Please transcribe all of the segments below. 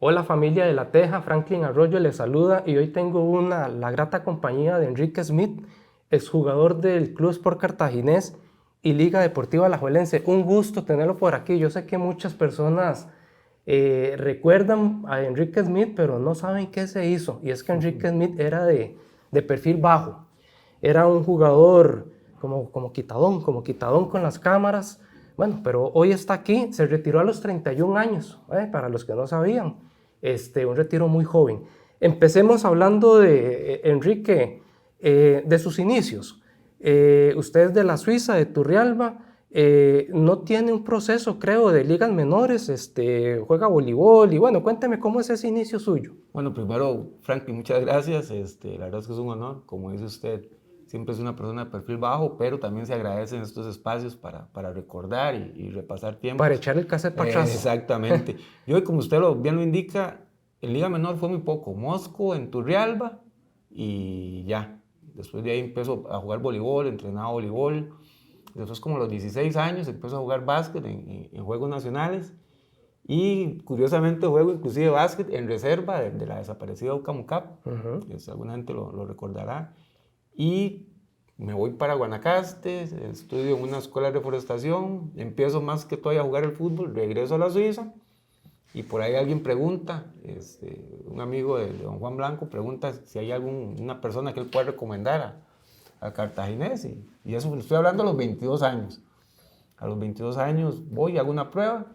Hola familia de La Teja, Franklin Arroyo les saluda y hoy tengo la grata compañía de Enrique Smith, exjugador del Club Sport Cartaginés y Liga Deportiva Alajuelense. Un gusto tenerlo por aquí. Yo sé que muchas personas recuerdan a Enrique Smith, pero no saben qué se hizo. Y es que Enrique Smith era de perfil bajo. Era un jugador como quitadón con las cámaras. Bueno, pero hoy está aquí, se retiró a los 31 años, para los que no sabían, un retiro muy joven. Empecemos hablando de Enrique, de sus inicios. Usted es de la Suiza, de Turrialba, no tiene un proceso, creo, de ligas menores, juega voleibol y bueno, cuénteme cómo es ese inicio suyo. Bueno, primero, Franklin, muchas gracias. La verdad es que es un honor, como dice usted, siempre es una persona de perfil bajo, pero también se agradecen estos espacios para recordar y repasar Para tiempos. echar el cassette para atrás. Exactamente. Yo, como usted bien lo indica, en Liga Menor fue muy poco. Mosco, en Turrialba y ya. Después de ahí empezó a jugar voleibol, entrenaba voleibol. Después, como a los 16 años, empezó a jugar básquet en Juegos Nacionales. Y curiosamente juego inclusive básquet en reserva de la desaparecida Ucamucap, alguna gente lo recordará. Y me voy para Guanacaste, estudio en una escuela de reforestación, empiezo más que todo a jugar el fútbol, regreso a la Suiza y por ahí alguien pregunta, un amigo de don Juan Blanco pregunta si hay alguna persona que él pueda recomendar al cartaginés y eso estoy hablando a los 22 años. A los 22 años voy, hago una prueba,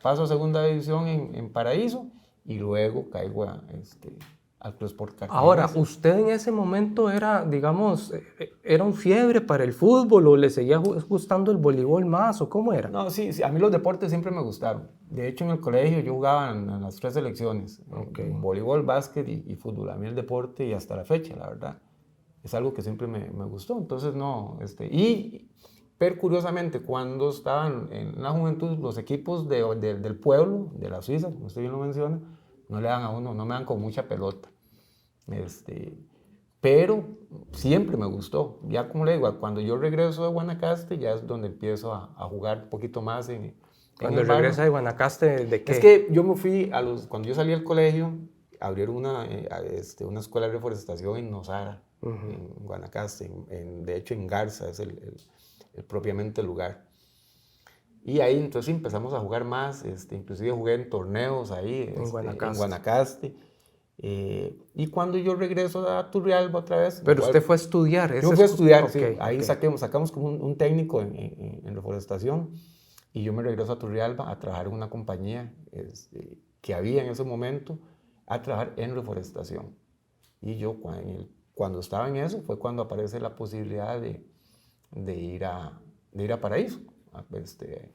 paso a segunda división en Paraíso y luego caigo al Club Sport Ahora, Cartaginés. ¿usted en ese momento era, digamos, era un fiebre para el fútbol o le seguía gustando el voleibol más o cómo era? No, sí, a mí los deportes siempre me gustaron. De hecho, en el colegio yo jugaba en las tres selecciones, Okay. voleibol, básquet y fútbol. A mí el deporte y hasta la fecha, la verdad, es algo que siempre me gustó. Entonces, no, pero curiosamente, cuando estaban en la juventud, los equipos del pueblo, de la Suiza, como usted bien lo menciona, no le dan a uno, no me dan con mucha pelota. Este, pero siempre me gustó. Ya como le digo, cuando yo regreso de Guanacaste, ya es donde empiezo a jugar un poquito más en Cuando el barrio. regresa de Guanacaste, ¿de Es qué? que yo me fui, cuando yo salí del colegio, abrieron una escuela de reforestación en Nosara, en Guanacaste, de hecho en Garza es propiamente el lugar. Y ahí entonces empezamos a jugar más, inclusive jugué en torneos ahí, En en Guanacaste. Guanacaste. Y cuando yo regreso a Turrialba otra vez, Pero usted igual, fue a estudiar, yo fui a estudiar, sí, Ok, ahí ok. sacamos como un técnico en reforestación y yo me regreso a Turrialba a trabajar en una compañía que había en ese momento, a trabajar en reforestación. Y yo cuando estaba en eso fue cuando aparece la posibilidad de ir a Paraíso,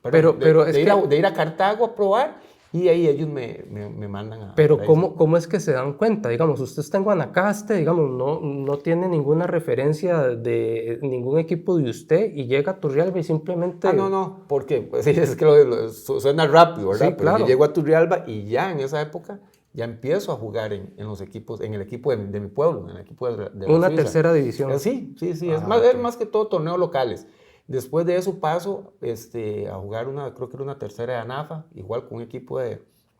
perdón, Pero es que, de ir a Cartago a probar y ahí ellos me mandan a pero Paraíso. ¿cómo es que se dan cuenta? Digamos, usted está en Guanacaste, digamos, no tiene ninguna referencia de ningún equipo de usted y llega a Turrialba y Ah, no, simplemente, no, porque pues, sí, es que suena rápido, sí, ¿verdad? Pero yo claro, llego a Turrialba y ya en esa época ya empiezo a jugar en los equipos, en el equipo de mi pueblo, en el equipo de la una Suiza. tercera división. Sí, sí, sí, Ah, es ok. más que todo torneos locales. Después de eso paso a jugar creo que era una tercera de ANAFA, igual con un equipo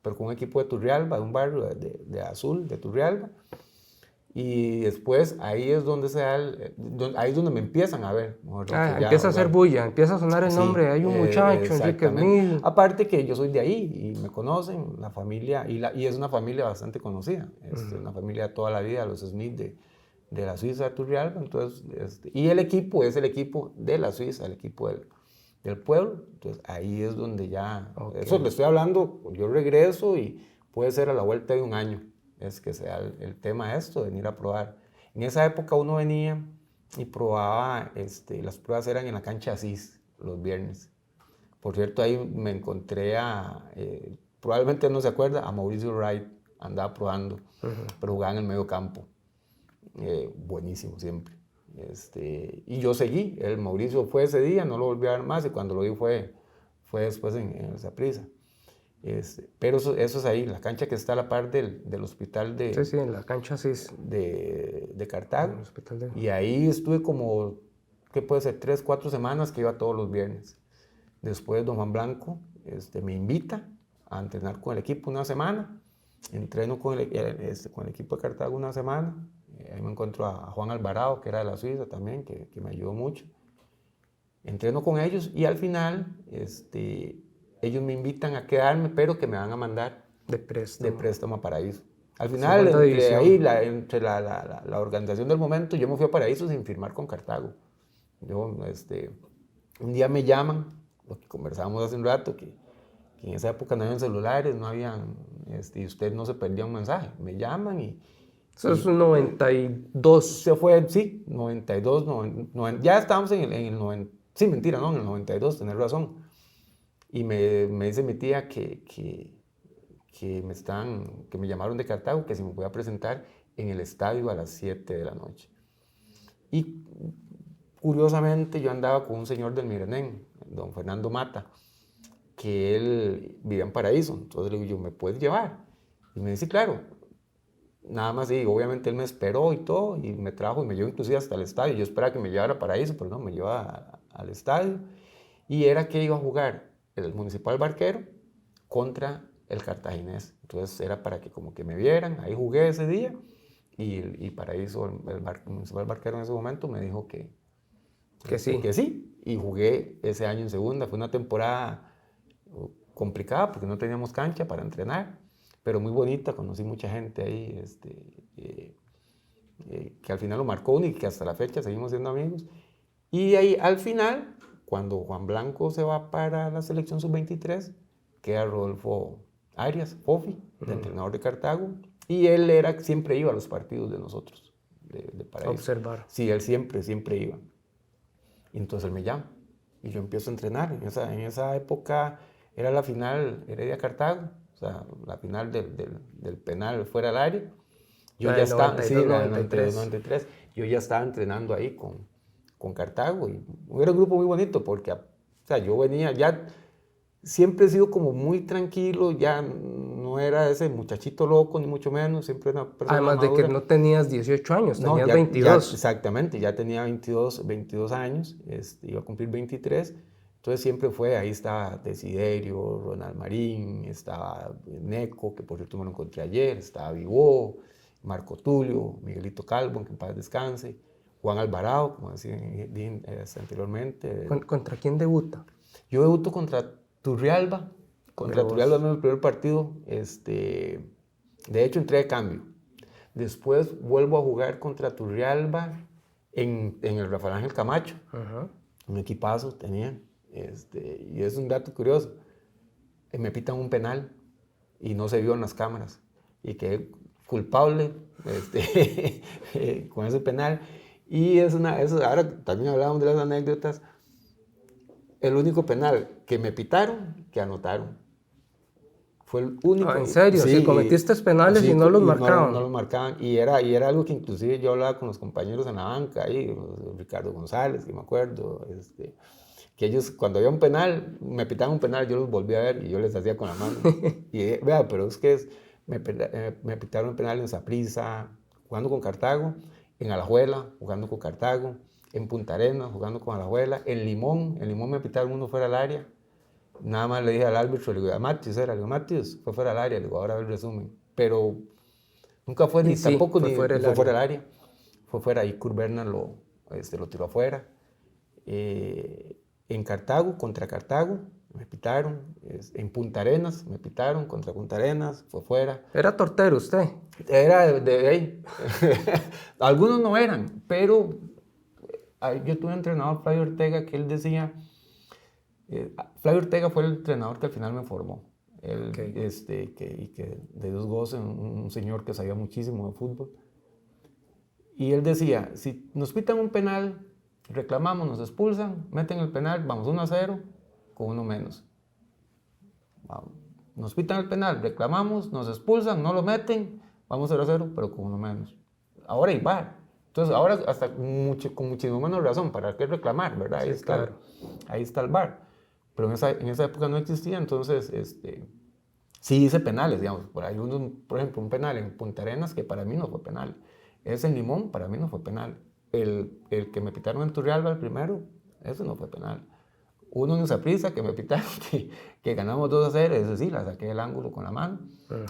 pero con un equipo de Turrialba, de un barrio de Azul, de Turrialba. Y después ahí es donde ahí es donde me empiezan a ver, mejor dicho, Ah, ya a empieza a hacer jugar. bulla, empieza a sonar el nombre, Sí, hay un muchacho, Enrique exactamente. Smith. Aparte que yo soy de ahí y me conocen, la familia, y es una familia bastante conocida, una familia de toda la vida, los Smith de la Suiza, de Turrialba, entonces, y el equipo es el equipo de la Suiza, el equipo del pueblo, entonces ahí es donde ya, Ok. eso le estoy hablando, yo regreso y puede ser a la vuelta de un año, es que sea el tema esto, de venir a probar. En esa época uno venía y probaba, las pruebas eran en la cancha Asís, los viernes. Por cierto, ahí me encontré probablemente no se acuerda, a Mauricio Wright, andaba probando, pero jugaba en el medio campo. Buenísimo siempre. Y yo seguí, el Mauricio fue ese día, no lo volví a ver más y cuando lo vi fue después en el Saprissa. Pero eso es ahí, la cancha que está a la par del hospital Sí, sí, en la cancha sí, de en Cartago. el hospital de... Y ahí estuve como, ¿qué puede ser? 3, 4 semanas que iba todos los viernes. Después don Juan Blanco me invita a entrenar con el equipo una semana entreno con el equipo de Cartago una semana. Ahí me encuentro a Juan Alvarado, que era de la Suiza también, que me ayudó mucho. Entreno con ellos y al final ellos me invitan a quedarme, pero que me van a mandar De préstamo. a Paraíso. Al final, entre la organización del momento, yo me fui a Paraíso sin firmar con Cartago. Un día me llaman, lo que conversábamos hace un rato, que en esa época no habían celulares, no habían, y usted no se perdía un mensaje. Me llaman y... Eso es un 92. Se fue, sí, 92, ya estábamos en el 90, sí, mentira, no, en el 92, tenés razón. Y me dice mi tía que me llamaron de Cartago, que si me podía presentar en el estadio a las 7 de la noche. Y curiosamente yo andaba con un señor del Mirenén, don Fernando Mata, que él vivía en Paraíso. Entonces le digo yo, ¿me puedes llevar? Y me dice, claro. Nada más, y obviamente él me esperó y todo, y me trajo y me llevó inclusive hasta el estadio. Yo esperaba que me llevara a Paraíso, pero no, me llevó al estadio. Y era que iba a jugar el Municipal Barquero contra el Cartaginés. Entonces era para que como que me vieran. Ahí jugué ese día y Paraíso, el Municipal Barquero en ese momento me dijo que sí. Que sí. Y jugué ese año en segunda. Fue una temporada complicada porque no teníamos cancha para entrenar, pero muy bonita. Conocí mucha gente ahí que al final lo marcó uno y que hasta la fecha seguimos siendo amigos. Y ahí al final, cuando Juan Blanco se va para la selección sub-23, queda Rodolfo Arias, Fofi, el entrenador de Cartago, y él siempre iba a los partidos de nosotros, de Paraíso. Observar. Sí, él siempre iba. Y entonces él me llama y yo empiezo a entrenar. En esa época era la final Heredia-Cartago, o sea, la final del penal fuera del área. Yo ya estaba, sí, la del 92-93. Yo ya estaba entrenando ahí con Cartago y era un grupo muy bonito porque, o sea, yo venía ya, siempre he sido como muy tranquilo, ya no era ese muchachito loco ni mucho menos, siempre una persona Además madura. de que no tenías 18 años, No, tenías 22. Exactamente, ya tenía 22 años, iba a cumplir 23. Entonces siempre fue, ahí estaba Desiderio, Ronald Marín, estaba Neco, que por cierto me lo encontré ayer, estaba Vivó, Marco Tulio, Miguelito Calvo, que en paz descanse, Juan Alvarado, como decía anteriormente. ¿Contra quién debuta? Yo debuto contra Turrialba. Contra Turrialba en el primer partido. De hecho, entré de cambio. Después vuelvo a jugar contra Turrialba en el Rafael Ángel Camacho. Un equipazo tenía. Y es un dato curioso. Me pitan un penal y no se vio en las cámaras. Y quedé culpable con ese penal. Y ahora también hablábamos de las anécdotas. El único penal que me pitaron, que anotaron. Fue el único. ¿En serio? Sí, si cometiste penales y no los marcaban. No los marcaban. Y era algo que inclusive yo hablaba con los compañeros en la banca, ahí, Ricardo González, que me acuerdo, que ellos cuando había un penal, me pitaban un penal, yo los volvía a ver y yo les hacía con la mano. Y vea, pero es que me pitaron un penal en Saprissa, jugando con Cartago, en Alajuela, jugando con Cartago, en Punta Arenas, jugando con Alajuela, en Limón me pitaron uno fuera del área. Nada más le dije al árbitro, le digo, a Matius le digo, Matius, fue fuera del área, le digo, ahora ve el resumen. Pero nunca fue ni tampoco fue fuera del área. Fue fuera y Kurt Bernal lo tiró afuera. En Cartago, contra Cartago, me pitaron. En Punta Arenas, me pitaron contra Punta Arenas, fue fuera. ¿Era tortero usted? Era de ahí. Algunos no eran, pero yo tuve un entrenador, Flavio Ortega, que él decía... Flavio Ortega fue el entrenador que al final me formó. Él, que de Dios goce, un señor que sabía muchísimo de fútbol. Y él decía, si nos pitan un penal, reclamamos, nos expulsan, meten el penal, vamos 1-0 con uno menos. Nos pitan el penal, reclamamos, nos expulsan, no lo meten, vamos 0-0, pero con uno menos. Ahora hay VAR. Entonces, ahora hasta con muchísimo menos razón, ¿para qué reclamar, verdad? Ahí, sí, claro. Ahí está el VAR. Pero en esa época no existía, entonces sí hice penales, digamos. Por ejemplo, un penal en Punta Arenas que para mí no fue penal. Ese en Limón para mí no fue penal. El que me pitaron en Turrialba el primero, ese no fue penal. Uno en Saprissa, que me pitaron, que ganamos 2-0, eso sí, la saqué del ángulo con la mano.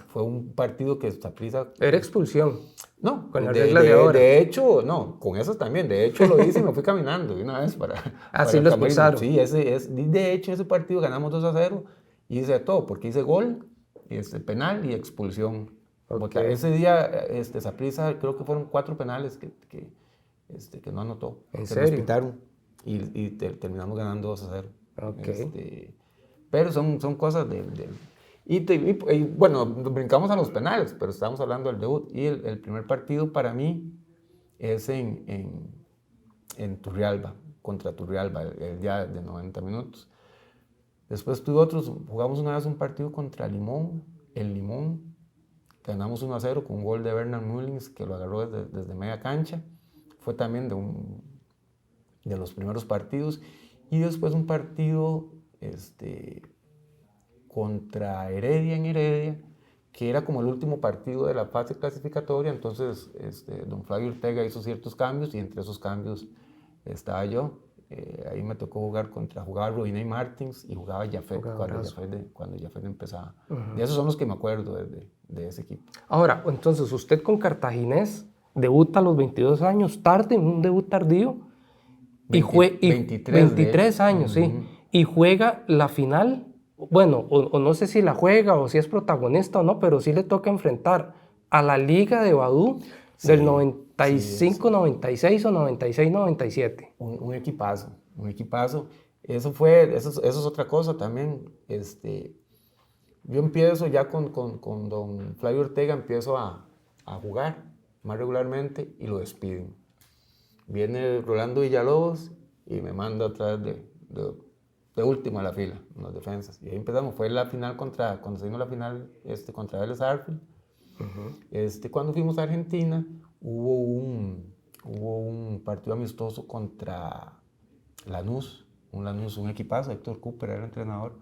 Fue un partido que Saprissa... Era expulsión. No, con las reglas de ahora. De hecho, no, con eso también. De hecho, lo hice y me fui caminando de una vez para Así el lo camerino. expulsaron. Sí, de hecho, ese partido ganamos 2-0 y hice todo, porque hice gol, penal y expulsión. Okay. Ese día, Saprissa, creo que fueron 4 penales que no anotó. ¿En que serio? nos pitaron y terminamos ganando 2-0. Okay. Pero son cosas y bueno, brincamos a los penales, pero estamos hablando del debut. Y el primer partido para mí es en Turrialba, contra Turrialba, el día de 90 minutos. Después tuve otros, jugamos una vez un partido contra Limón, el Limón, ganamos 1-0 con un gol de Bernard Mullins, que lo agarró desde media cancha. Fue también de los primeros partidos. Y después un partido contra Heredia en Heredia, que era como el último partido de la fase clasificatoria. Entonces don Flavio Ortega hizo ciertos cambios y entre esos cambios estaba yo. Ahí me tocó jugaba Rodinei Martins y jugaba Jafet cuando Jafet empezaba. Y esos son los que me acuerdo de ese equipo. Ahora, entonces usted con Cartaginés debuta a los 22 años, tarde, un debut tardío. 23 años, sí. Y juega la final, bueno, o no sé si la juega o si es protagonista o no, pero sí le toca enfrentar a la Liga de Vadú del 95-96 o 96-97. Un equipazo, un equipazo. Eso es otra cosa también. Yo empiezo ya con don Flavio Ortega, empiezo a jugar más regularmente y lo despiden. Viene Rolando Villalobos y me manda otra vez de último a la fila, en las defensas. Y ahí empezamos. Fue la final cuando se vino la final contra Vélez Sarsfield. Cuando fuimos a Argentina, hubo un partido amistoso contra Lanús, un equipazo. Héctor Cooper era el entrenador.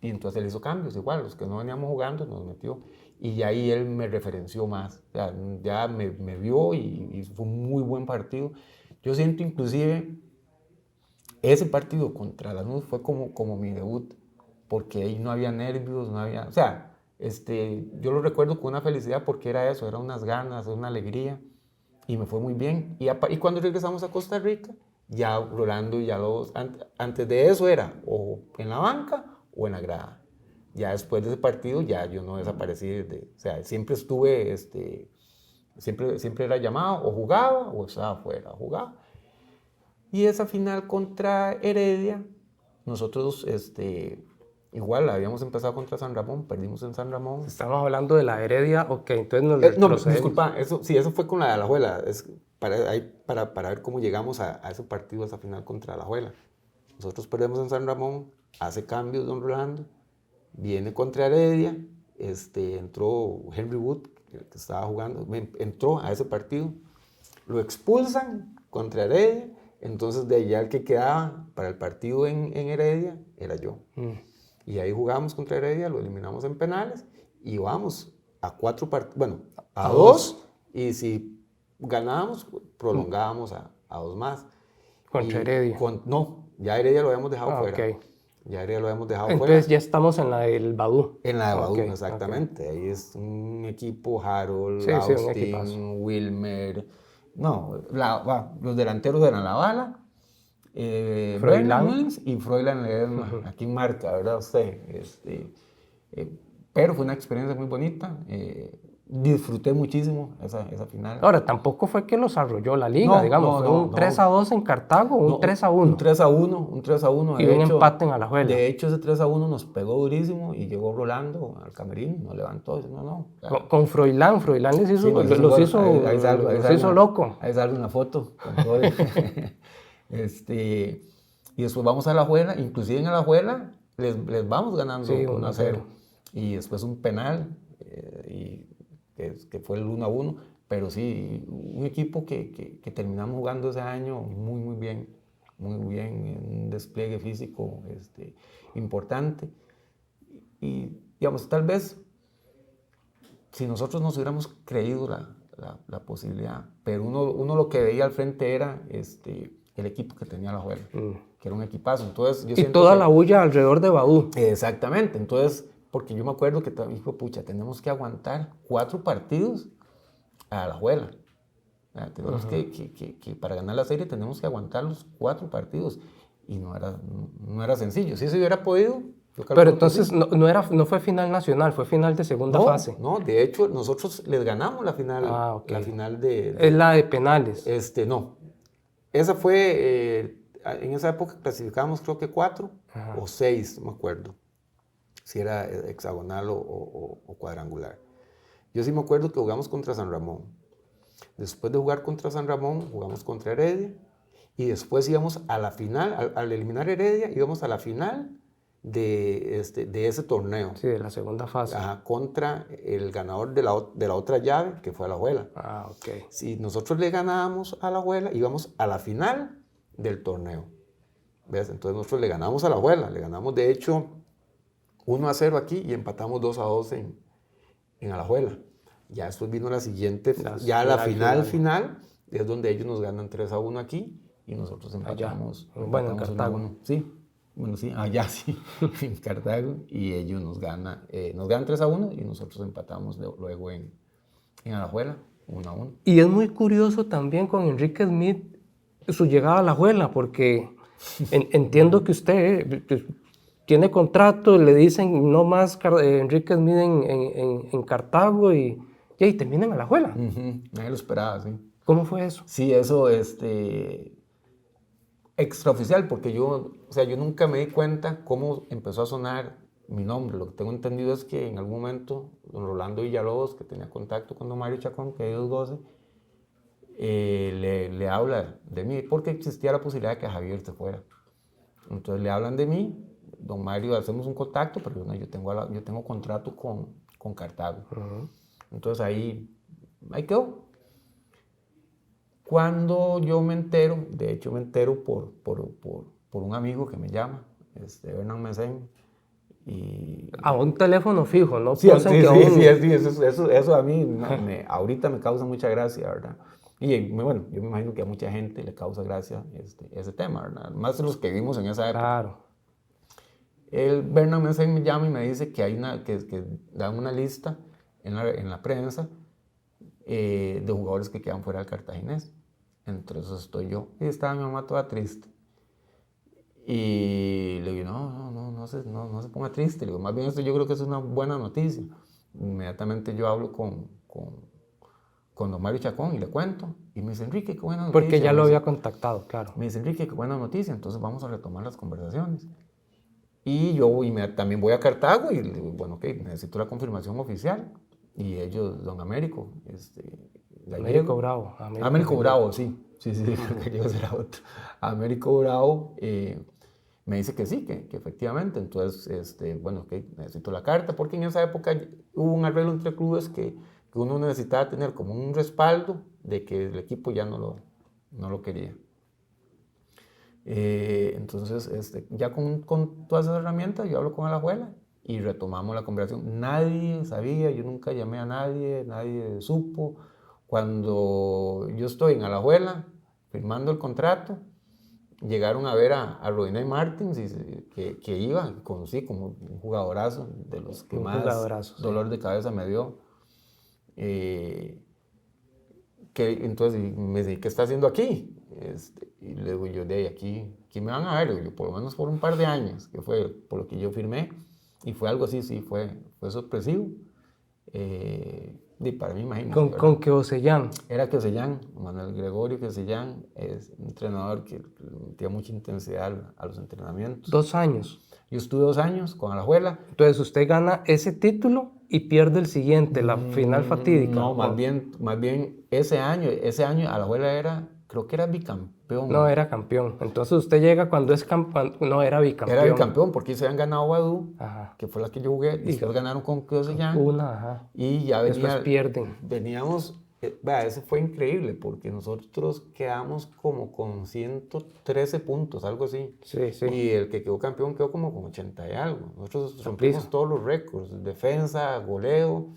Y entonces él hizo cambios, igual, los que no veníamos jugando nos metió. Y ahí él me referenció más. O sea, ya me vio y fue un muy buen partido. Yo siento inclusive, ese partido contra Lanús fue como mi debut, porque ahí no había nervios, no había... O sea, yo lo recuerdo con una felicidad porque era eso, era unas ganas, una alegría, y me fue muy bien. Y cuando regresamos a Costa Rica, ya Rolando y ya antes de eso era o en la banca o en la grada. Ya después de ese partido, ya yo no desaparecí, o sea, siempre estuve, siempre era llamado, o jugaba, o estaba afuera, jugaba. Y esa final contra Heredia, nosotros, igual habíamos empezado contra San Ramón, perdimos en San Ramón. Estamos hablando de la Heredia, ok, entonces nos No, retrocedemos. disculpa, eso fue con la de Alajuela, para ver cómo llegamos a ese partido, a esa final contra Alajuela. Nosotros perdemos en San Ramón, hace cambios don Rolando, viene contra Heredia, entró Henry Wood, que estaba jugando, entró a ese partido, lo expulsan contra Heredia, entonces de allá el que quedaba para el partido en Heredia era yo. Y ahí jugamos contra Heredia, lo eliminamos en penales y vamos a 4 partidos, bueno, a 2, y si ganábamos, prolongábamos a 2 más. Contra Heredia. No, ya Heredia lo habíamos dejado fuera. Okay. Ya Heredia lo habíamos dejado Entonces fuera. ya estamos en la del Badú. En la de Badú, exactamente. Ahí es un equipo, Harold, Austin, Wilmer. No, los delanteros eran La Bala, Froilán y Froilán Ledesma. Aquí marca, ¿verdad? Usted. Pero fue una experiencia muy bonita. Disfruté muchísimo esa final. Ahora, tampoco fue que los arrolló la liga, digamos. Fue un 3-2 en Cartago, un 3-1. Un 3-1. Y un empate en Alajuela. De hecho, ese 3-1 nos pegó durísimo y llegó Rolando al camerino, nos levantó. No. Claro. Con Froilán les hizo, los hizo loco. Ahí sale una foto con todo. Y después vamos a Alajuela, inclusive en Alajuela les vamos ganando 1-0. Y después un penal, que fue el 1-1, pero sí, un equipo que terminamos jugando ese año muy bien, un despliegue físico importante. Y digamos, tal vez si nosotros nos hubiéramos creído la posibilidad, pero uno lo que veía al frente era el equipo que tenía Alajuela, que era un equipazo. Entonces, yo y siento toda que, la bulla alrededor de Badú. exactamente, entonces, porque yo me acuerdo que dijo, pucha, tenemos que aguantar 4 partidos a Alajuela. Tenemos que para ganar la serie tenemos que aguantar los 4 partidos. Y no era sencillo. Si se hubiera podido, yo calculo Pero que entonces sí. no fue final nacional, fue final de segunda fase. No, de hecho, nosotros les ganamos la final, Ok. la final Es la de penales. no. Esa fue, en esa época clasificábamos creo que 4 o 6, no me acuerdo. Si era hexagonal o cuadrangular. Yo sí me acuerdo que jugamos contra San Ramón. Después de jugar contra San Ramón, jugamos contra Heredia. Y después íbamos a la final, al eliminar Heredia, íbamos a la final de ese torneo. Sí, de la segunda fase. Ajá, contra el ganador de la otra llave, que fue Alajuela. Ah, ok. Si nosotros le ganábamos a Alajuela, íbamos a la final del torneo. ¿Ves? Entonces nosotros le ganamos a Alajuela. Le ganamos, de hecho, 1-0 aquí y empatamos 2-2 en Alajuela. Ya después vino la siguiente, ya la final, es donde ellos nos ganan 3-1 aquí y nosotros empatamos. Bueno, en Cartago. 1-1. Sí, bueno, sí, allá sí, en Cartago, y ellos nos ganan 3-1 y nosotros empatamos luego en Alajuela, 1-1. Y es muy curioso también con Enrique Smith su llegada a Alajuela, porque entiendo que usted tiene contrato, le dicen no más Enrique Smith en Cartago y terminan a Alajuela. Nadie lo esperaba, sí. ¿Cómo fue eso? Sí, eso, extraoficial, porque yo nunca me di cuenta cómo empezó a sonar mi nombre. Lo que tengo entendido es que en algún momento don Rolando Villalobos, que tenía contacto con don Mario Chacón, que Dios goce, le habla de mí, porque existía la posibilidad de que Javier se fuera. Entonces le hablan de mí, don Mario, hacemos un contacto, pero yo tengo contrato con Cartago. Entonces ahí quedó. Cuando yo me entero, de hecho me entero por un amigo que me llama, Hernán Mesén. A un teléfono fijo, ¿no? Sí, eso a mí ahorita me causa mucha gracia, ¿verdad? Y bueno, yo me imagino que a mucha gente le causa gracia ese tema, ¿verdad? Más los que vimos en esa época. Claro. Hernán Mesén me llama y me dice que que dan una lista en la prensa de jugadores que quedan fuera del Cartaginés. Entonces estoy yo y estaba mi mamá toda triste. Y le digo, no se ponga triste. Le digo, más bien esto yo creo que es una buena noticia. Inmediatamente yo hablo con don Mario Chacón y le cuento. Y me dice, Enrique, qué buena noticia. Porque ya lo había contactado, claro. Me dice, Enrique, qué buena noticia. Entonces vamos a retomar las conversaciones. Y yo también voy a Cartago y le digo, bueno, ok, necesito la confirmación oficial. Y ellos, don Américo, Américo Bravo. Américo Bravo, sí, gallego será otro. Américo Bravo me dice que sí, que efectivamente. Entonces, bueno, ok, necesito la carta, porque en esa época hubo un arreglo entre clubes que uno necesitaba tener como un respaldo de que el equipo ya no lo quería. Entonces, ya con todas esas herramientas, yo hablo con Alajuela y retomamos la conversación. Nadie sabía, yo nunca llamé a nadie supo. Cuando yo estoy en Alajuela, firmando el contrato, llegaron a ver a Rodinei Martins, que iba, conocí como un jugadorazo, de los que más dolor de cabeza me dio. Entonces me dice, ¿qué está haciendo aquí? Y le digo yo, aquí me van a ver, yo, por lo menos por un par de años, que fue por lo que yo firmé, y fue algo así, sí, fue sorpresivo. Y para mí, imagínate. ¿Con Queosellán? Era Queosellán, Manuel Gregorio Queosellán, es un entrenador que metía mucha intensidad a los entrenamientos. 2 años. Yo estuve 2 años con Alajuela. Entonces usted gana ese título y pierde el siguiente, la final fatídica. No, más bien ese año Alajuela creo que era bicampeón. No, era campeón. Entonces usted llega cuando es campeón, no, era bicampeón. Era bicampeón porque se habían ganado Badú, que fue la que yo jugué, y después ganaron con Queosellán. Y ya después pierden. Veníamos, eso fue increíble porque nosotros quedamos como con 113 puntos, algo así. Sí. Y el que quedó campeón quedó como con 80 y algo. Nosotros rompimos todos los récords, defensa, goleo,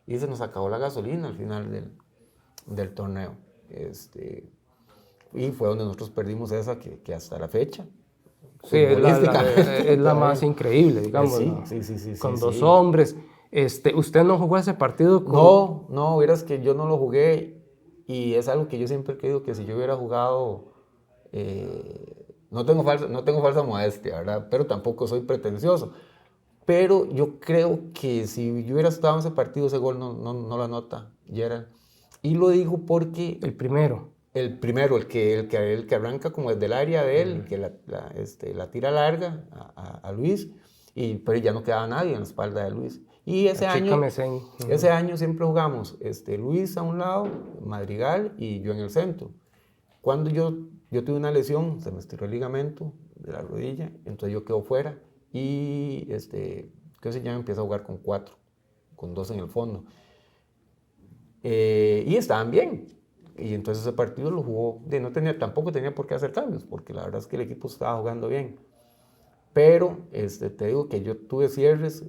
y se nos acabó la gasolina al final del torneo. Y fue donde nosotros perdimos esa que hasta la fecha. Sí, es la todavía. más increíble, digamos, Sí, ¿no? sí, Con sí, dos sí. hombres. ¿Usted no jugó ese partido con...? No, verás que yo no lo jugué y es algo que yo siempre he creído que si yo hubiera jugado, no tengo falsa modestia, ¿verdad? Pero tampoco soy pretencioso. Pero yo creo que si yo hubiera estado en ese partido, ese gol no lo anota Gerald. Y lo digo porque El primero. el primero, el que arranca como desde el área de él, que la tira larga a Luis, pero ya no quedaba nadie en la espalda de Luis. Y Chica Mesén. ese año siempre jugamos Luis a un lado, Madrigal y yo en el centro. Cuando yo tuve una lesión, se me estiró el ligamento de la rodilla, entonces yo quedo fuera y que se llama, empieza a jugar con 4, con 2 en el fondo. Y estaban bien. Y entonces ese partido lo jugó, tampoco tenía por qué hacer cambios, porque la verdad es que el equipo estaba jugando bien. Pero te digo que yo tuve cierres,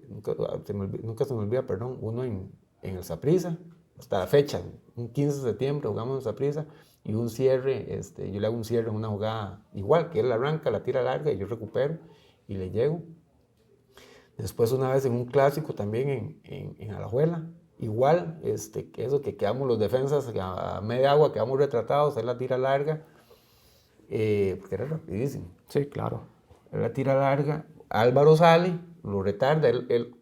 nunca se me olvida, perdón, uno en el Saprissa, hasta la fecha, un 15 de septiembre jugamos en Saprissa, y un cierre, yo le hago un cierre en una jugada igual, que él arranca, la tira larga, y yo recupero, y le llego. Después una vez en un clásico también en Alajuela, igual, que eso que quedamos los defensas a media agua, quedamos retratados, él la tira larga, porque era rapidísimo. Sí, claro. Él la tira larga, Álvaro sale, lo retarda,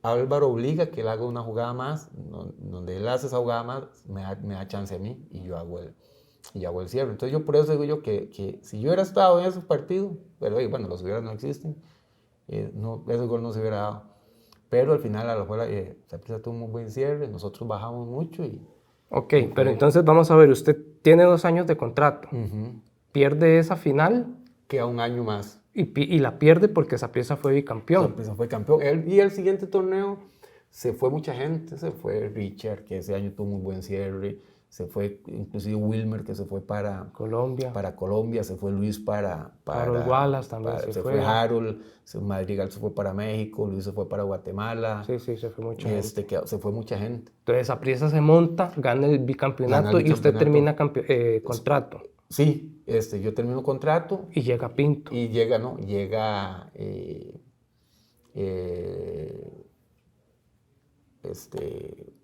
Álvaro obliga que él haga una jugada más, donde él hace esa jugada más, me da chance a mí y yo hago el cierre. Entonces yo por eso digo yo que si yo hubiera estado en esos partidos, pero bueno, los hubieras no existen, ese gol no se hubiera dado. Pero al final a la fuera Saprissa tuvo un muy buen cierre, nosotros bajamos mucho y... Ok, pero entonces vamos a ver, usted tiene 2 años de contrato, pierde esa final... Queda un año más. Y la pierde porque Saprissa fue bicampeón. Saprissa fue campeón. Y el siguiente torneo se fue mucha gente, se fue Richard, que ese año tuvo muy buen cierre, se fue inclusive Wilmer, que se fue para Colombia, se fue Luis para Harold Wallace también se fue Harold, Madrigal se fue para México, Luis se fue para Guatemala. Sí, se fue mucha gente. Se fue mucha gente. Entonces Saprissa se monta, gana el bicampeonato y usted termina contrato. Sí, yo termino contrato. Y llega Pinto. Y llega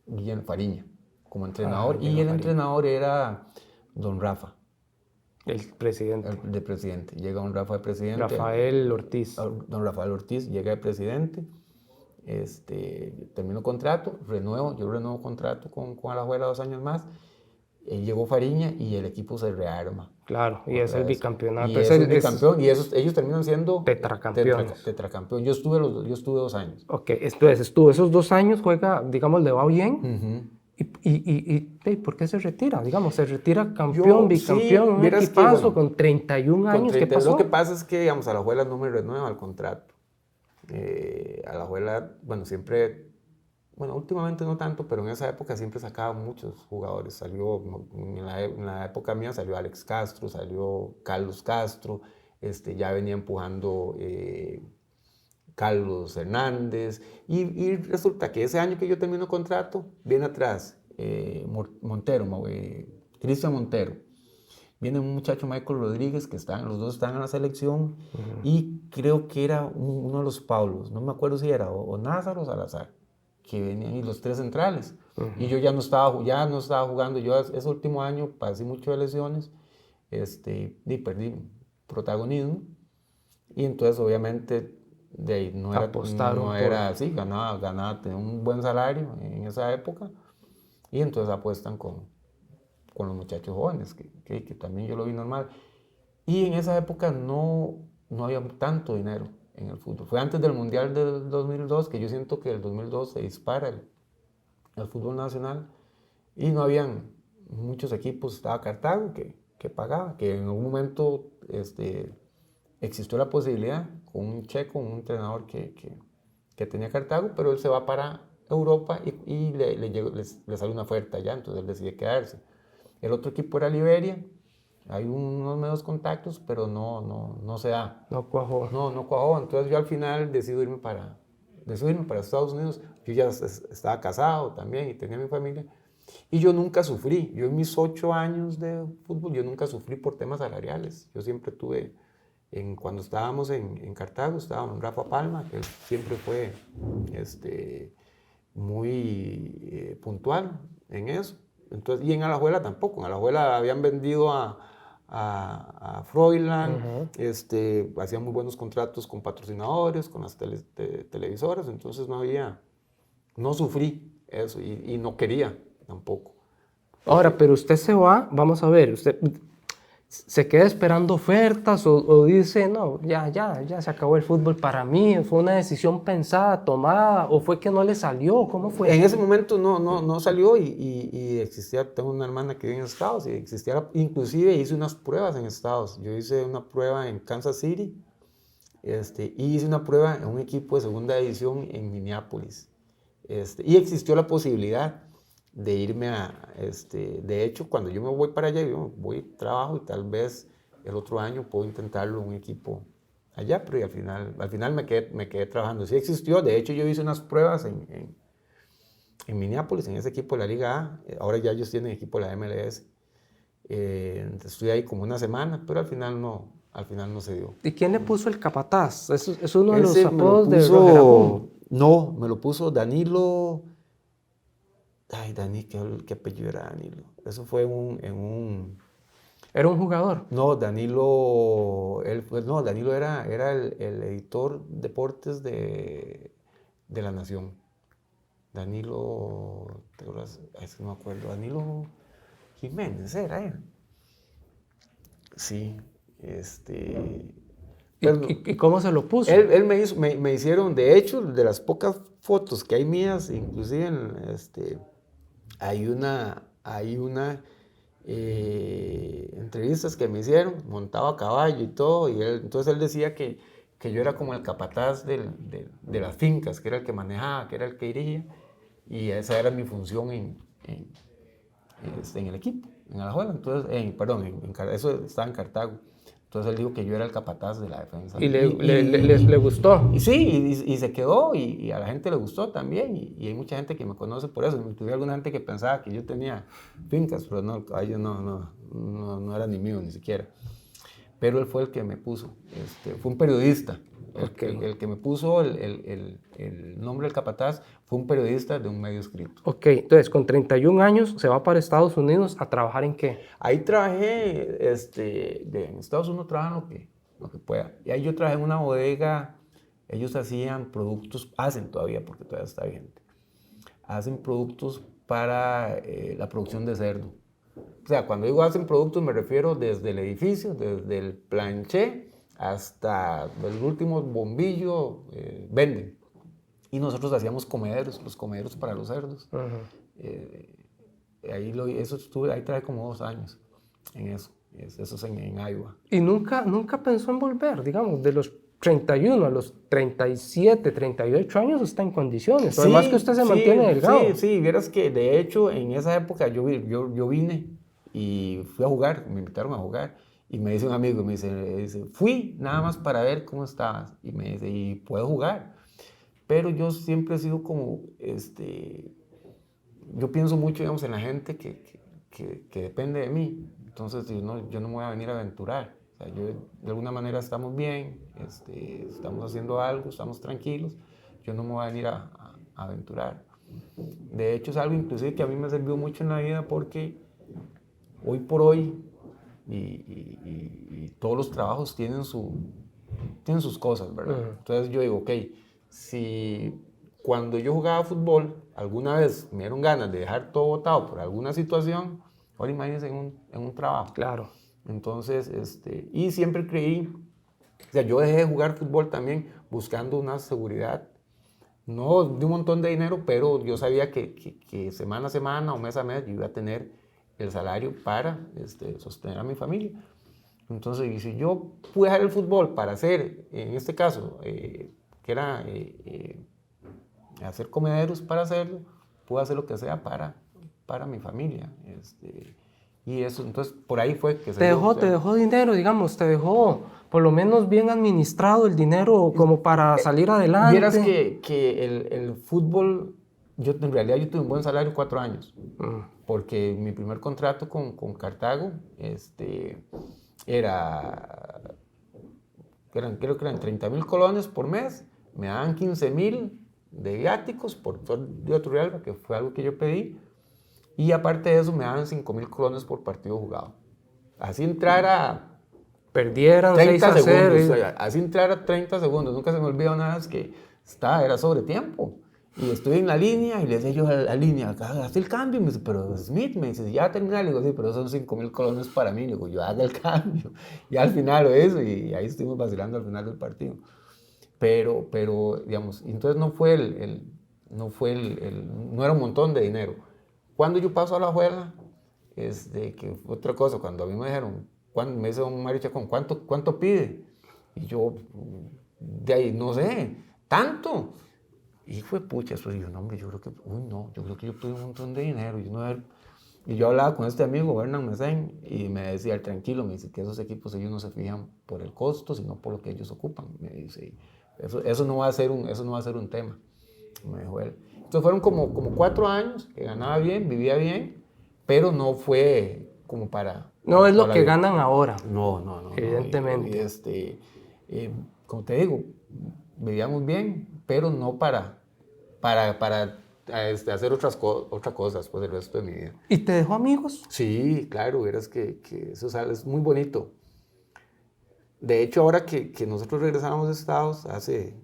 Guillermo Fariña como entrenador. Y el entrenador era don Rafa. El presidente. El presidente. Llega don Rafa de presidente. Rafael Ortiz. Don Rafael Ortiz llega de presidente. Termino contrato, yo renuevo contrato con Alajuela 2 años más. Llegó Fariña y el equipo se rearma. Claro, y es el bicampeonato. Y es el bicampeón, y ellos terminan siendo tetracampeones. Tetracampeón. Yo estuve 2 años. Ok, entonces estuvo esos 2 años, juega, digamos, le va bien. ¿Y por qué se retira? Digamos, se retira campeón, bicampeón, un equipazo con 31 años. ¿Qué pasó? Lo que pasa es que, digamos, Alajuela no me renueva el contrato. Alajuela, últimamente no tanto, pero en esa época siempre sacaba muchos jugadores. En la época mía salió Alex Castro, salió Carlos Castro, ya venía empujando Carlos Hernández. Y resulta que ese año que yo termino contrato, viene atrás Cristian Montero. Viene un muchacho, Michael Rodríguez, que los dos están en la selección. Y creo que era uno de los Paulos, no me acuerdo si era o Názaro o Salazar, que venían, y los 3 centrales. Y yo ya no estaba jugando. Yo ese último año pasé mucho de lesiones, y perdí protagonismo. Y entonces, obviamente, así, ganaba, tenía un buen salario en esa época. Y entonces apuestan con los muchachos jóvenes, que también yo lo vi normal. Y en esa época no había tanto dinero en el fútbol. Fue antes del Mundial del 2002, que yo siento que el 2002 se dispara el fútbol nacional, y no habían muchos equipos. Estaba Cartago, que pagaba, que en algún momento existió la posibilidad con un checo, un entrenador que tenía Cartago, pero él se va para Europa y le sale una oferta allá, entonces él decide quedarse. El otro equipo era Liberia. Hay unos medios contactos, pero no se da. No cuajó. No cuajó. Entonces yo al final decido irme para Estados Unidos. Yo ya estaba casado también y tenía mi familia. Y yo nunca sufrí. Yo en mis 8 años de fútbol, yo nunca sufrí por temas salariales. Yo siempre tuve, cuando estábamos en Cartago, estaba con Rafa Palma, que él siempre fue muy puntual en eso. Entonces, y en Alajuela tampoco. En Alajuela habían vendido a Froilán, hacían muy buenos contratos con patrocinadores, con las televisoras, entonces no sufrí eso y no quería tampoco. Ahora, pero usted se va, vamos a ver, usted se queda esperando ofertas o dice, no, ya se acabó el fútbol para mí, fue una decisión pensada, tomada, o fue que no le salió, ¿cómo fue? En ese momento no salió y existía, tengo una hermana que vive en Estados y existía, inclusive hice unas pruebas en Estados. Yo hice una prueba en Kansas City y hice una prueba en un equipo de segunda división en Minneapolis. Y existió la posibilidad de irme de hecho, cuando yo me voy para allá, yo voy, trabajo y tal vez el otro año puedo intentarlo en un equipo allá, pero al final me quedé trabajando. Sí existió, de hecho yo hice unas pruebas en Minneapolis, en ese equipo de la Liga A, ahora ya ellos tienen equipo de la MLS. Estuve ahí como una semana, pero al final no se dio. ¿Y quién le puso el capataz? Es uno de los apodos de Roger Apodo. No, me lo puso Danilo. Ay, ¿qué apellido era Danilo? Eso fue ¿Era un jugador? No, Danilo era el editor deportes de La Nación. Danilo, no me acuerdo, Danilo Jiménez era él. Sí, ¿Y cómo se lo puso? Él me hicieron, de hecho, de las pocas fotos que hay mías, inclusive hay una entrevistas que me hicieron, montado a caballo y todo, y entonces él decía que yo era como el capataz de las fincas, que era el que manejaba, que era el que dirigía, y esa era mi función en el equipo, en Alajuela. Entonces, eso estaba en Cartago. Entonces él dijo que yo era el capataz de la defensa. ¿Y le gustó? Y sí, y se quedó, y a la gente le gustó también, y hay mucha gente que me conoce por eso. Inclusive alguna gente que pensaba que yo tenía fincas, pero no, a ellos no era ni mío, ni siquiera. Pero él fue el que me puso, fue un periodista. El que me puso el nombre del capataz fue un periodista de un medio escrito. Ok, entonces con 31 años se va para Estados Unidos a trabajar ¿en qué? Ahí trabajé, en Estados Unidos trabajan lo que pueda. Y ahí yo trabajé en una bodega, ellos hacían productos, hacen todavía porque todavía está vigente, hacen productos para la producción de cerdo. O sea, cuando digo hacen productos me refiero desde el edificio, desde el planché, hasta el último bombillo, venden. Y nosotros hacíamos los comederos para los cerdos. Ahí traje como 2 años en eso. Eso es en Iowa. ¿Y nunca pensó en volver? Digamos, de los 31 a los 37, 38 años está en condiciones. Además que usted se mantiene delgado. Sí, vieras que de hecho en esa época yo vine y fui a jugar, me invitaron a jugar. Y me dice un amigo, me dice, fui nada más para ver cómo estabas. Y me dice, ¿y puedo jugar? Pero yo siempre he sido como, yo pienso mucho, digamos, en la gente que depende de mí. Entonces, yo no me voy a venir a aventurar. O sea, de alguna manera estamos bien, estamos haciendo algo, estamos tranquilos. Yo no me voy a venir a aventurar. De hecho, es algo inclusive que a mí me sirvió mucho en la vida porque hoy por hoy, y todos los trabajos tienen sus cosas, ¿verdad? Entonces yo digo, ok, si cuando yo jugaba fútbol alguna vez me dieron ganas de dejar todo botado por alguna situación, ahora imagínense en un trabajo. Claro. Entonces, y siempre creí, o sea, yo dejé de jugar fútbol también buscando una seguridad, no de un montón de dinero, pero yo sabía que semana a semana o mes a mes yo iba a tener el salario para sostener a mi familia. Entonces, si yo pude dejar el fútbol para hacer, en este caso, que era hacer comederos para hacerlo, pude hacer lo que sea para mi familia. Y eso, entonces, por ahí fue que te dejó dinero, digamos, te dejó por lo menos bien administrado el dinero como para salir adelante. Vieras que el fútbol yo en realidad yo tuve un buen salario 4 años, porque mi primer contrato con Cartago creo que eran 30.000 colones por mes, me daban 15.000 de viáticos por ser de Turrialba, que fue algo que yo pedí, y aparte de eso me daban 5.000 colones por partido jugado. Así entrara Perdieran 30 6-0. segundos, o sea, así entrara 30 segundos, nunca se me olvidó nada, es que era sobre tiempo. Y estoy en la línea y le decía yo a la línea, haz el cambio, me dice, pero Smith, me dice, ya terminé, le digo, sí, pero son 5.000 colones para mí, le digo, yo haga el cambio. Y al final eso, y ahí estuvimos vacilando al final del partido. Pero digamos, entonces no era un montón de dinero. Cuando yo paso a la juega, que fue otra cosa, cuando a mí me dijeron, me dice don Mario Chacón, ¿cuánto pide? Y yo, de ahí, no sé, tanto. Y fue pucha, eso yo, no, hombre, yo creo que yo pedí un montón de dinero. Y yo hablaba con este amigo, Bernard Mesén, y me decía, tranquilo, me dice que esos equipos ellos no se fijan por el costo, sino por lo que ellos ocupan. Me dice, eso no va a ser un tema, me dijo él. Entonces fueron como 4 años que ganaba bien, vivía bien, pero no fue como para No es lo toda la que vida. ganan ahora. No. Evidentemente. Como te digo, vivíamos bien, pero no para hacer otra cosa después del resto de mi vida. ¿Y te dejó amigos? Sí, claro, verás que eso es muy bonito. De hecho, ahora que nosotros regresamos a Estados, hace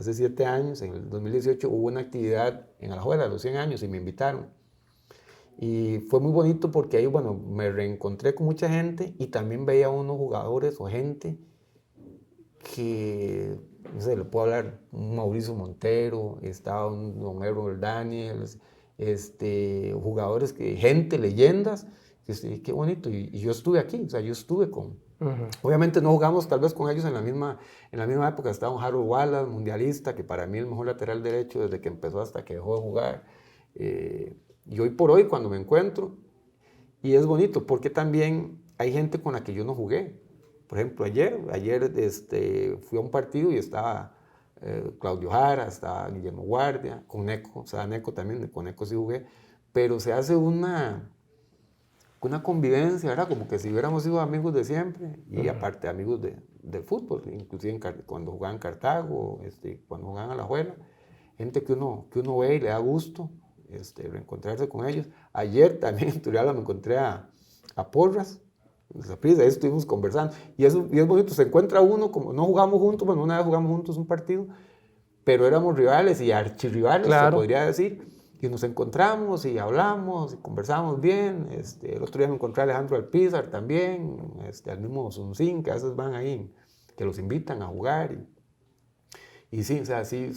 7 años, en el 2018, hubo una actividad en Alajuela, los 100 años, y me invitaron. Y fue muy bonito porque ahí, bueno, me reencontré con mucha gente y también veía unos jugadores o gente que, no sé, le puedo hablar, un Mauricio Montero, estaba un don Errol Daniels, jugadores gente, leyendas, qué bonito. Y yo estuve aquí, o sea, yo estuve con... Obviamente no jugamos tal vez con ellos en la misma época, estaba un Harold Wallace, mundialista, que para mí es el mejor lateral derecho desde que empezó hasta que dejó de jugar. Y hoy por hoy, cuando me encuentro, y es bonito, porque también hay gente con la que yo no jugué. Por ejemplo, ayer fui a un partido y estaba Claudio Jara, estaba Guillermo Guardia, con Neco, o sea, Neco también, con Neco sí jugué, pero se hace una convivencia, ¿verdad? Como que si hubiéramos sido amigos de siempre, y aparte amigos del fútbol, inclusive cuando jugaban en Cartago, cuando jugaban a la Juela, gente que uno ve y le da gusto reencontrarse con ellos. Ayer también en Turrialba me encontré a Porras, ahí estuvimos conversando, y es bonito, se encuentra uno, como no jugamos juntos, bueno, una vez jugamos juntos un partido, pero éramos rivales y archirrivales, se podría decir, y nos encontramos y hablamos y conversamos bien. El otro día me encontré a Alejandro Alpizar también, al mismo Sunsin, que a veces van ahí, que los invitan a jugar. Y sí, o sea, sí,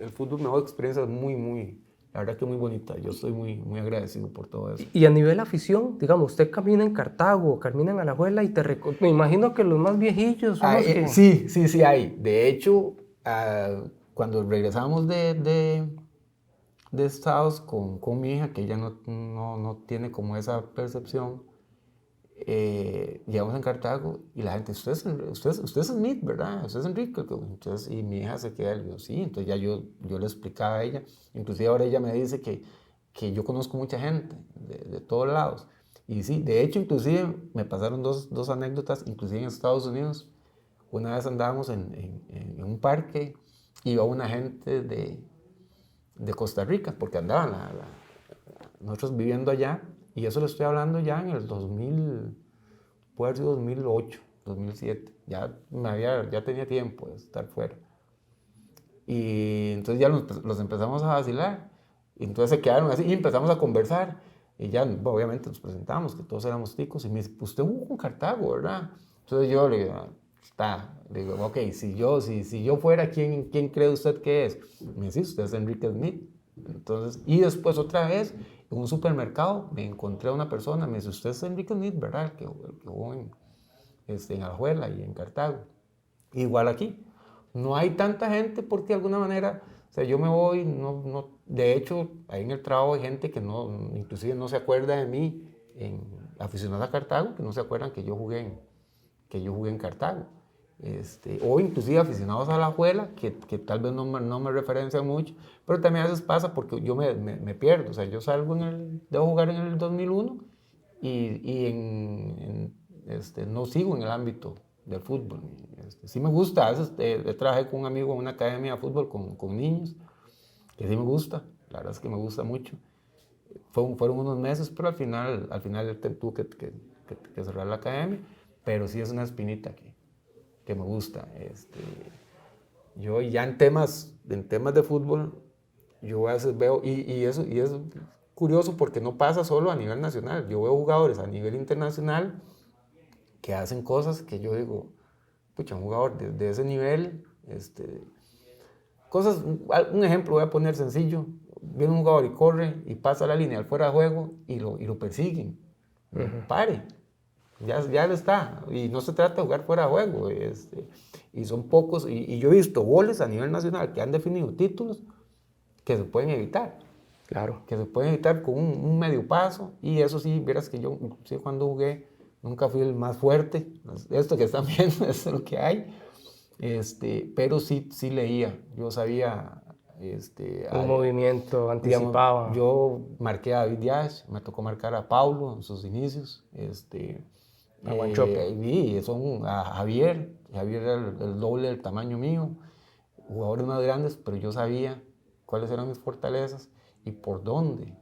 el fútbol me dio experiencias la verdad que muy bonita. Yo estoy muy agradecido por todo eso. Y a nivel afición, digamos, usted camina en Cartago, camina en Alajuela y me imagino que los más viejillos son los que... Sí hay. De hecho, cuando regresamos de Estados con mi hija, que ella no tiene como esa percepción, llegamos en Cartago y la gente, usted es Smith, ¿verdad? Usted es Enrique. Entonces, y mi hija se queda, y yo, sí, entonces ya yo le explicaba a ella, inclusive ahora ella me dice que yo conozco mucha gente de todos lados. Y sí, de hecho, inclusive me pasaron dos anécdotas, inclusive en Estados Unidos. Una vez andábamos en un parque, iba una gente de Costa Rica, porque andaban nosotros viviendo allá, y eso lo estoy hablando ya en el 2000, puede haber sido 2008, 2007, ya tenía tiempo de estar fuera. Y entonces ya los empezamos a vacilar, y entonces se quedaron así, y empezamos a conversar, y ya, bueno, obviamente nos presentamos, que todos éramos ticos, y me dice, usted jugó con Cartago, ¿verdad? Entonces yo le digo, le digo, ok, si yo fuera, ¿quién cree usted que es? Me dice, usted es Enrique Smith. Entonces, y después otra vez, en un supermercado, me encontré a una persona, me dice, usted es Enrique Smith, ¿verdad? El que jugó en Alajuela y en Cartago. Igual aquí. No hay tanta gente porque de alguna manera, o sea, yo me voy, de hecho, ahí en el trabajo hay gente que inclusive no se acuerda de mí, aficionados a Cartago, que no se acuerdan que yo jugué en Cartago. O inclusive aficionados a la Alajuela, que tal vez no me referencian mucho, pero también a veces pasa porque yo me pierdo. O sea, yo salgo debo jugar en el 2001 y no sigo en el ámbito del fútbol. Sí me gusta, a veces trabajé con un amigo en una academia de fútbol con niños, que sí me gusta, la verdad es que me gusta mucho. Fueron unos meses, pero al final tuve que cerrar la academia, pero sí es una espinita que me gusta. Yo ya en temas de fútbol, yo a veces veo, y es curioso porque no pasa solo a nivel nacional, yo veo jugadores a nivel internacional que hacen cosas que yo digo, pucha, un jugador de ese nivel, cosas, un ejemplo voy a poner sencillo, viene un jugador y corre y pasa la línea al fuera de juego y lo persiguen, pare. Ya lo está, y no se trata de jugar fuera de juego, y son pocos, y yo he visto goles a nivel nacional que han definido títulos que se pueden evitar. Claro. Que se pueden evitar con un medio paso, y eso sí, vieras que yo, sí, cuando jugué, nunca fui el más fuerte, esto que están viendo, esto es lo que hay, pero sí leía, yo sabía, Un movimiento anticipaba. digamos, yo marqué a David Díaz, me tocó marcar a Paulo en sus inicios, A Guanchope. y a Javier era el doble del tamaño mío, jugadores más grandes, pero yo sabía cuáles eran mis fortalezas y por dónde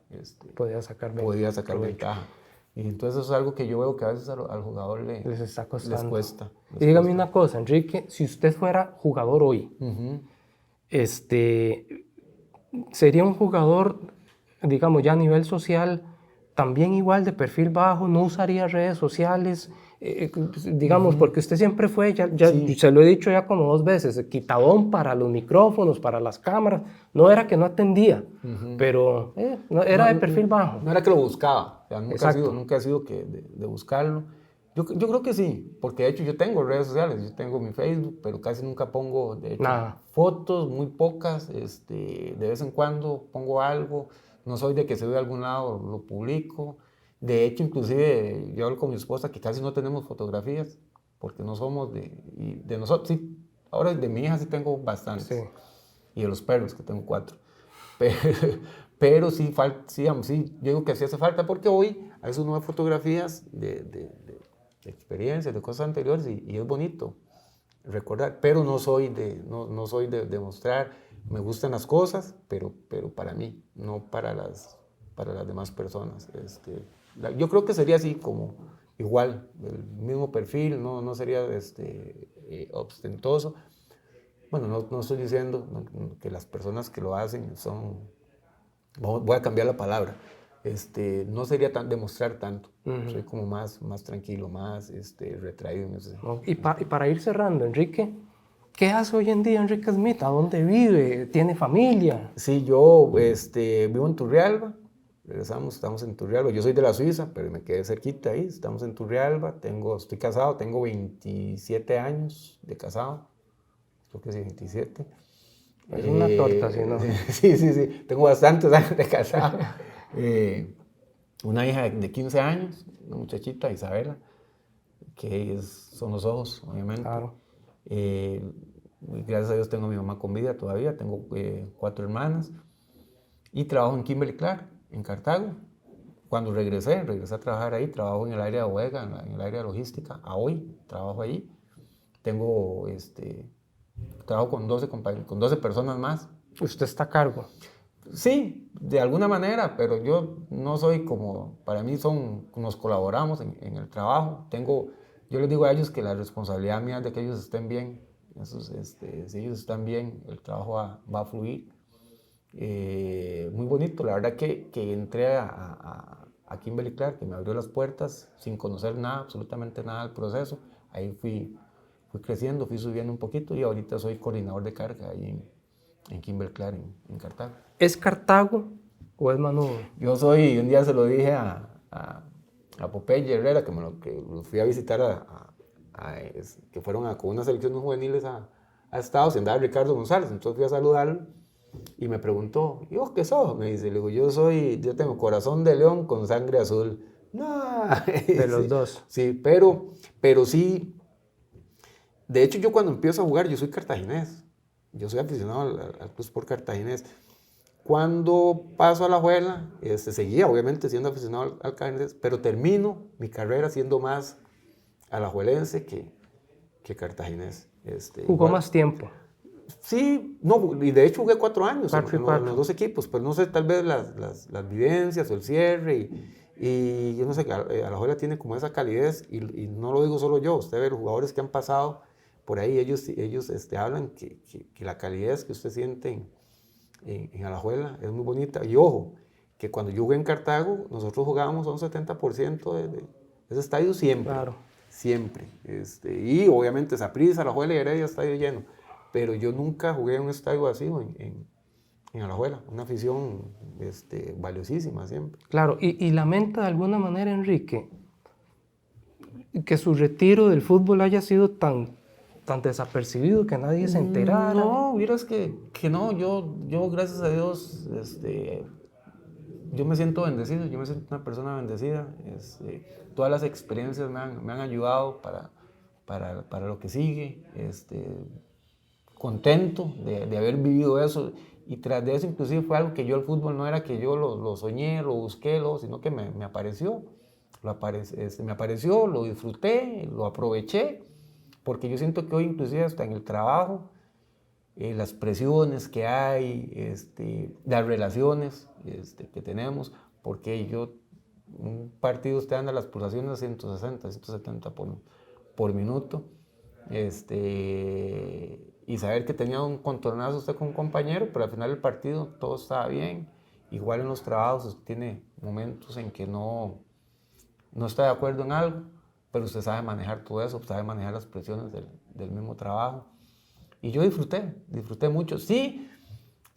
Podía sacar ventaja. Y entonces eso es algo que yo veo que a veces al jugador les está costando. les cuesta. Y dígame una cosa, Enrique, si usted fuera jugador hoy, sería un jugador, digamos, ya a nivel social, también igual de perfil bajo, no usaría redes sociales, digamos, porque usted siempre fue, Sí. se lo he dicho ya como 2 veces, quitadón para los micrófonos, para las cámaras, no era que no atendía, pero no, era de perfil bajo. No era que lo buscaba, o sea, Exacto. nunca ha sido de buscarlo. Yo creo que sí, porque de hecho yo tengo redes sociales, yo tengo mi Facebook, pero casi nunca pongo, de hecho, Nada. fotos, muy pocas, de vez en cuando pongo algo, no soy de que se ve a algún lado, lo publico. De hecho, inclusive, yo hablo con mi esposa que casi no tenemos fotografías, porque no somos de nosotros, sí, ahora de mi hija sí tengo bastantes, Sí. y de los perros, que tengo 4. Pero, pero sí, digamos, sí, yo digo que sí hace falta, porque hoy a veces uno ve fotografías de experiencias, de cosas anteriores, y es bonito recordar, pero no soy no soy de mostrar, me gustan las cosas, pero para mí, no para las demás personas. Yo creo que sería así como igual, el mismo perfil, no sería ostentoso. Bueno, no estoy diciendo que las personas que lo hacen son, voy a cambiar la palabra, no sería demostrar tanto, soy como más tranquilo, más retraído en ese sentido. Y para ir cerrando, Enrique, ¿qué hace hoy en día Enrique Smith? ¿A dónde vive? ¿Tiene familia? Sí, yo vivo en Turrialba, estamos en Turrialba, yo soy de la Suiza, pero me quedé cerquita ahí, estamos en Turrialba, estoy casado, tengo 27 años de casado, creo que sí, 27. Es una torta, si no. Sí, tengo bastantes años de casado. Una hija de 15 años, una muchachita, Isabela, que son los ojos, obviamente. Claro. Gracias a Dios tengo a mi mamá con vida todavía, tengo 4 hermanas y trabajo en Kimberly Clark, en Cartago. Cuando regresé a trabajar ahí, trabajo en el área de bodega, en el área de logística, a hoy trabajo ahí. Trabajo con 12 personas más. ¿Usted está a cargo? Sí, de alguna manera, pero yo no soy como, para mí nos colaboramos en el trabajo. Yo les digo a ellos que la responsabilidad mía es de que ellos estén bien. Si ellos están bien, el trabajo va a fluir. Muy bonito, la verdad que entré a Kimberly Clark, que me abrió las puertas sin conocer nada, absolutamente nada del proceso. Ahí fui creciendo, fui subiendo un poquito y ahorita soy coordinador de carga ahí en Kimberly Clark, en Cartago. ¿Es Cartago o es Manudo? Un día se lo dije a Popeye Herrera, que lo fui a visitar, que fueron con unas selecciones juveniles a Estados, y andaba Ricardo González, entonces fui a saludarlo y me preguntó, ¿y vos qué sos? Me dice, le digo, yo tengo corazón de león con sangre azul. No, De los dos. Sí, pero sí, De hecho, yo cuando empiezo a jugar, yo soy cartaginés. Yo soy aficionado al Club Sport Cartaginés. Cuando paso a Alajuela, seguía obviamente siendo aficionado al cartaginés, pero termino mi carrera siendo más alajuelense que cartaginés. ¿Jugó más tiempo? Sí, no, y de hecho jugué 4 años en los 2 equipos, pues no sé, tal vez las vivencias o el cierre y yo no sé, Alajuela tiene como esa calidez y no lo digo solo yo, usted ve los jugadores que han pasado por ahí, ellos hablan que la calidez que usted siente en Alajuela es muy bonita. Y ojo, que cuando yo jugué en Cartago, nosotros jugábamos a un 70% de ese estadio siempre. Claro. Siempre. Y obviamente Saprissa, Alajuela y Heredia, estadio lleno. Pero yo nunca jugué en un estadio vacío en Alajuela. Una afición valiosísima siempre. Claro, y lamenta de alguna manera, Enrique, que su retiro del fútbol haya sido tan desapercibido, que nadie se enterara. No, vieras que no, yo gracias a Dios, yo me siento bendecido, yo me siento una persona bendecida. Todas las experiencias me han ayudado para lo que sigue. Contento de haber vivido eso. Y tras de eso, inclusive, fue algo que yo, el fútbol, no era que yo lo soñé, lo busqué, sino que me apareció. Me apareció, lo disfruté, lo aproveché. Porque yo siento que hoy, inclusive hasta en el trabajo, las presiones que hay, las relaciones que tenemos, porque un partido usted anda las pulsaciones a 160, 170 por minuto, y saber que tenía un contornazo usted con un compañero, pero al final del partido todo estaba bien. Igual en los trabajos usted tiene momentos en que no está de acuerdo en algo, pero usted sabe manejar todo eso, sabe manejar las presiones del mismo trabajo. Y yo disfruté mucho. Sí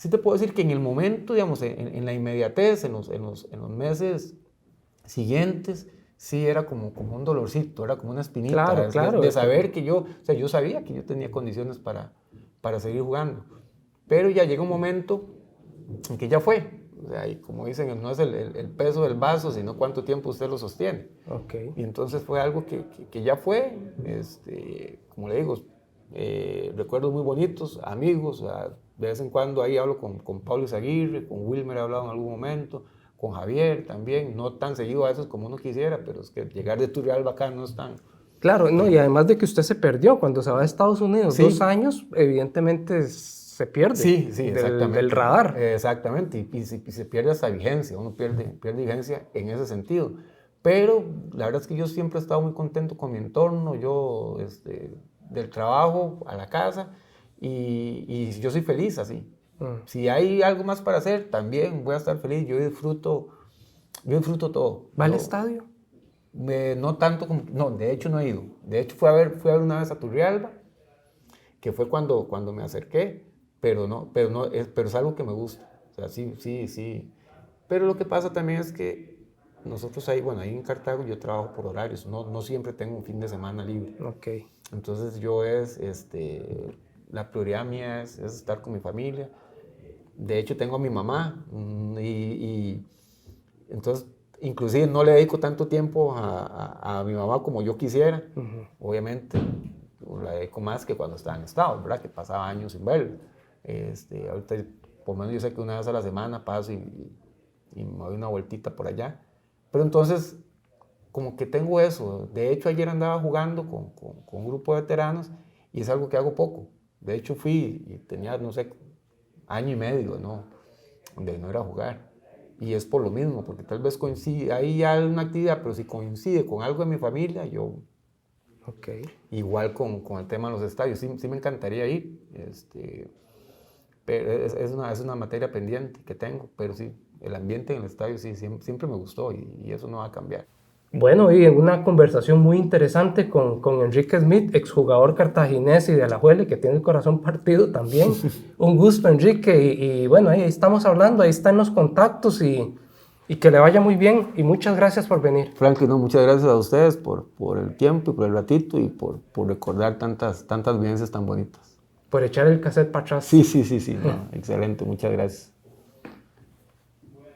te puedo decir que en el momento, digamos, en la inmediatez, en los meses siguientes, sí era como un dolorcito, era como una espinita. Claro. De saber que yo sabía que yo tenía condiciones para seguir jugando. Pero ya llega un momento en que ya fue. O sea, y como dicen, no es el peso del vaso, sino cuánto tiempo usted lo sostiene. Okay. Y entonces fue algo que ya fue, como le digo, recuerdos muy bonitos, amigos. O sea, de vez en cuando ahí hablo con Pablo Izaguirre, con Wilmer he hablado en algún momento, con Javier también, no tan seguido a veces como uno quisiera, pero es que llegar de Turrialba acá no es tan... Claro, no, y además de que usted se perdió cuando se va a Estados Unidos, Sí. 2 años, evidentemente se pierde del radar. Exactamente, y se pierde hasta vigencia, uno pierde vigencia en ese sentido. Pero la verdad es que yo siempre he estado muy contento con mi entorno, yo del trabajo a la casa, y yo soy feliz así. Si hay algo más para hacer, también voy a estar feliz, yo disfruto todo. ¿Va al estadio? No tanto como... No, de hecho no he ido. De hecho fui a ver una vez a Turrialba, que fue cuando me acerqué, pero es algo que me gusta. O sea, sí. Pero lo que pasa también es que nosotros ahí en Cartago yo trabajo por horarios, no siempre tengo un fin de semana libre. Okay. Entonces la prioridad mía es estar con mi familia. De hecho tengo a mi mamá y entonces inclusive no le dedico tanto tiempo a mi mamá como yo quisiera. Obviamente la dedico más que cuando estaba en estado, ¿verdad? Que pasaba años sin verla. Ahorita por lo menos yo sé que una vez a la semana paso y me doy una vueltita por allá. Pero entonces como que tengo eso. De hecho ayer andaba jugando con un grupo de veteranos y es algo que hago poco. De hecho fui y tenía, no sé, año y medio, ¿no? De no ir a jugar. Y es por lo mismo, porque tal vez coincide, hay alguna actividad, pero si coincide con algo de mi familia, yo... Okay. Igual con el tema de los estadios, sí me encantaría ir. Pero es una materia pendiente que tengo, pero sí, el ambiente en el estadio sí, siempre me gustó y eso no va a cambiar. Bueno, y en una conversación muy interesante con Enrique Smith, exjugador cartaginés y de Alajuela, que tiene el corazón partido también. Un gusto, Enrique, y bueno, ahí estamos hablando, ahí están los contactos y que le vaya muy bien y muchas gracias por venir. Franklin, no, muchas gracias a ustedes por el tiempo y por el ratito y por recordar tantas vivencias tan bonitas. Por echar el cassette para atrás. Sí, no, excelente, muchas gracias.